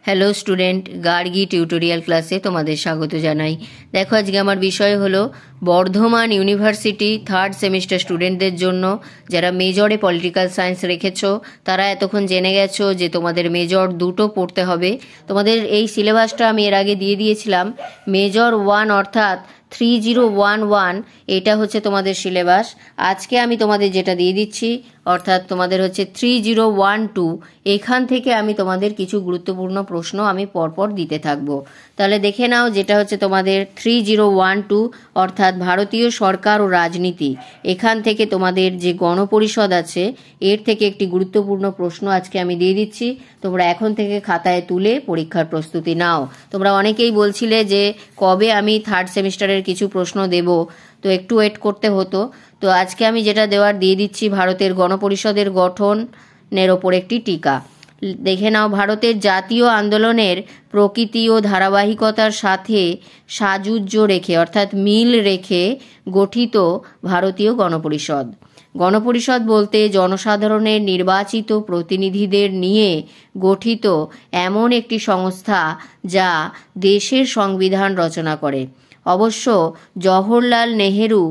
Hello student, Gargi tutorial ক্লাসে তোমাদের স্বাগত জানাই। দেখো, আজকে আমার বিষয় হলো বর্ধমান ইউনিভার্সিটি থার্ড সেমিস্টার স্টুডেন্টদের জন্য যারা মেজরে পলিটিক্যাল সায়েন্স রেখেছো তারা এতক্ষণ জেনে গেছো যে তোমাদের মেজর দুটো পড়তে হবে। তোমাদের এই সিলেবাসটা আমি এর আগে দিয়ে দিয়েছিলাম। মেজর 1 অর্থাৎ 3011 এটা হচ্ছে তোমাদের সিলেবাস। আজকে আমি তোমাদের যেটা দিয়ে দিচ্ছি অর্থাৎ তোমাদের হচ্ছে 3012, এখান থেকে আমি তোমাদের কিছু গুরুত্বপূর্ণ প্রশ্ন আমি পরপর দিতে থাকবো। তাহলে দেখে নাও, যেটা হচ্ছে তোমাদের 3012 অর্থাৎ ভারতীয় সরকার ও রাজনীতি, এখান থেকে তোমাদের যে গণপরিষদ আছে এর থেকে একটি গুরুত্বপূর্ণ প্রশ্ন আজকে আমি দিয়ে দিচ্ছি। তোমরা এখন থেকে খাতায় তুলে পরীক্ষার প্রস্তুতি নাও। তোমরা অনেকেই বলছিলে যে কবে আমি থার্ড সেমিস্টারের কিছু প্রশ্ন দেব, তো একটু ওয়েট করতে হতো। তো আজকে আমি যেটা দেওয়ার দিয়ে দিচ্ছি, ভারতের গণপরিষদের গঠনের ওপর একটি টিকা। দেখে নাও, ভারতের জাতীয় আন্দোলনের প্রকৃতি ও ধারাবাহিকতার সাথে সাযুজ্য রেখে অর্থাৎ মিল রেখে গঠিত ভারতীয় গণপরিষদ। গণপরিষদ বলতে জনসাধারণের নির্বাচিত প্রতিনিধিদের নিয়ে গঠিত এমন একটি সংস্থা যা দেশের সংবিধান রচনা করে। অবশ্য জওহরলাল নেহেরু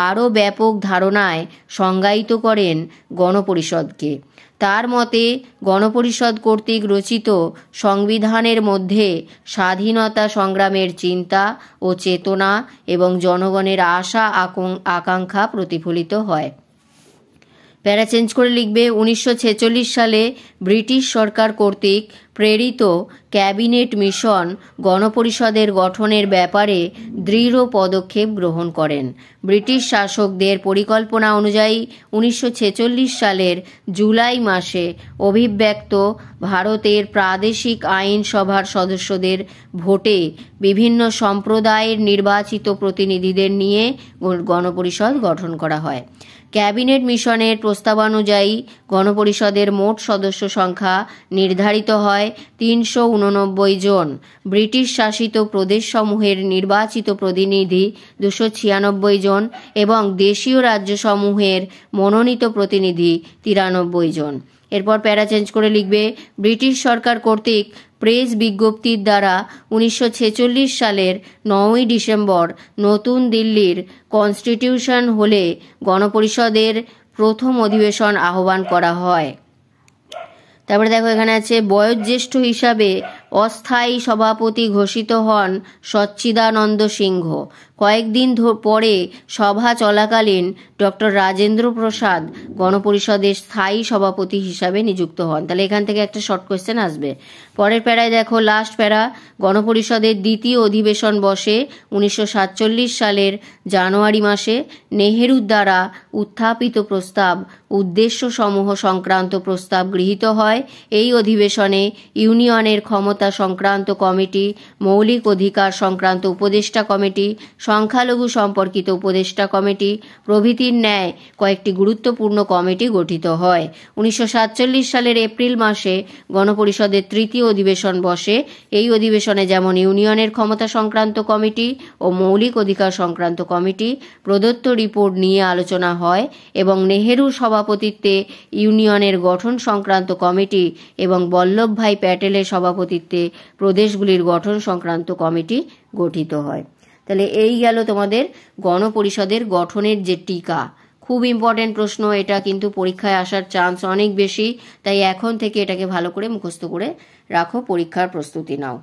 আরও ব্যাপক ধারণায় সংজ্ঞায়িত করেন গণপরিষদকে। তার মতে, গণপরিষদ কর্তৃক রচিত সংবিধানের মধ্যে স্বাধীনতা সংগ্রামের চিন্তা ও চেতনা এবং জনগণের আশা আকাঙ্ক্ষা প্রতিফলিত হয়। প্যারা চেঞ্জ করে লিখবে, 1946 সালে ব্রিটিশ সরকার কর্তৃক প্রেরিত ক্যাবিনেট মিশন গণপরিষদের গঠনের ব্যাপারে দৃঢ় পদক্ষেপ গ্রহণ করেন। ব্রিটিশ শাসকদের পরিকল্পনা অনুযায়ী 1946 সালের জুলাই মাসে অভিব্যক্ত ভারতের প্রাদেশিক আইনসভার সদস্যদের ভোটে বিভিন্ন সম্প্রদায়ের নির্বাচিত প্রতিনিধিদের নিয়ে গণপরিষদ গঠন করা হয়। ক্যাবিনেট মিশনের প্রস্তাবানুযায়ী গণপরিষদের মোট সদস্য সংখ্যা নির্ধারিত হয় 389 জন। ব্রিটিশ শাসিত প্রদেশসমূহের নির্বাচিত প্রতিনিধি 296 জন এবং দেশীয় রাজ্যসমূহের মনোনীত প্রতিনিধি 93 জন। এরপর প্যারা চেঞ্জ করে লিখবে, ব্রিটিশ সরকার কর্তৃক প্রেস বিজ্ঞপ্তির দ্বারা 1946 সালের 9ই ডিসেম্বর নতুন দিল্লির কনস্টিটিউশন হলে গণপরিষদের প্রথম অধিবেশন আহ্বান করা হয়। তারপরে দেখো, এখানে আছে বয়োজ্যেষ্ঠ হিসাবে অস্থায়ী সভাপতি ঘোষিত হন সচ্চিদানন্দ সিংহ। কয়েকদিন পরে সভা চলাকালীন ডক্টর রাজেন্দ্র প্রসাদ গণপরিষদের স্থায়ী সভাপতি হিসাবে নিযুক্ত হন। তাহলে এখান থেকে একটা শর্ট কোয়েশ্চেন আসবে। পরের প্যারায় দেখো, লাস্ট প্যারা, গণপরিষদের দ্বিতীয় অধিবেশন বসে 1947 সালের জানুয়ারি মাসে। নেহেরুর দ্বারা উত্থাপিত প্রস্তাব উদ্দেশ্য সমূহ সংক্রান্ত প্রস্তাব গৃহীত হয়। এই অধিবেশনে ইউনিয়নের ক্ষমতা সংক্রান্ত কমিটি, মৌলিক অধিকার সংক্রান্ত উপদেষ্টা কমিটি, সংখ্যালঘু সম্পর্কিত উপদেষ্টা কমিটি প্রভৃতির ন্যায় কয়েকটি গুরুত্বপূর্ণ কমিটি গঠিত হয়। 1947 সালের এপ্রিল মাসে গণপরিষদের তৃতীয় অধিবেশন বসে। এই অধিবেশনে যেমন ইউনিয়নের ক্ষমতা সংক্রান্ত কমিটি ও মৌলিক অধিকার সংক্রান্ত কমিটি প্রদত্ত রিপোর্ট নিয়ে আলোচনা হয় এবং নেহেরুর সভাপতিত্বে ইউনিয়নের গঠন সংক্রান্ত কমিটি এবং বল্লভভাই প্যাটেলের সভাপতিত্বে প্রদেশগুলির গঠন সংক্রান্ত কমিটি গঠিত হয়। তাহলে এই গেল তোমাদের গণপরিষদের গঠনের যে টিকা। খুব ইম্পর্টেন্ট প্রশ্ন এটা, কিন্তু পরীক্ষায় আসার চান্স অনেক বেশি, তাই এখন থেকে এটাকে ভালো করে মুখস্থ করে রাখো, পরীক্ষার প্রস্তুতি নাও।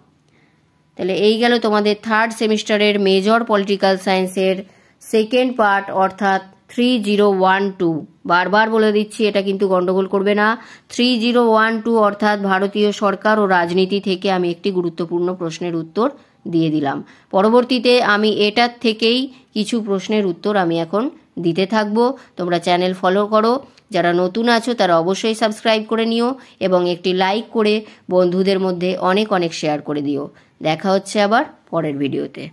তাহলে এই গেল তোমাদের থার্ড সেমিস্টারের মেজর পলিটিক্যাল সায়েন্সের সেকেন্ড পার্ট অর্থাৎ 3012। বারবার বলে দিচ্ছি, এটা কিন্তু গন্ডগোল করবে না। 3012 অর্থাৎ ভারতীয় সরকার ও রাজনীতি থেকে আমি একটি গুরুত্বপূর্ণ প্রশ্নের উত্তর দিয়ে দিলাম। পরবর্তীতে আমি এটার থেকেই কিছু প্রশ্নের উত্তর আমি এখন দিতে থাকবো। তোমরা চ্যানেল ফলো করো, যারা নতুন আছো তারা অবশ্যই সাবস্ক্রাইব করে নিও এবং একটি লাইক করে বন্ধুদের মধ্যে অনেক অনেক শেয়ার করে দিও। দেখা হচ্ছে আবার পরের ভিডিওতে।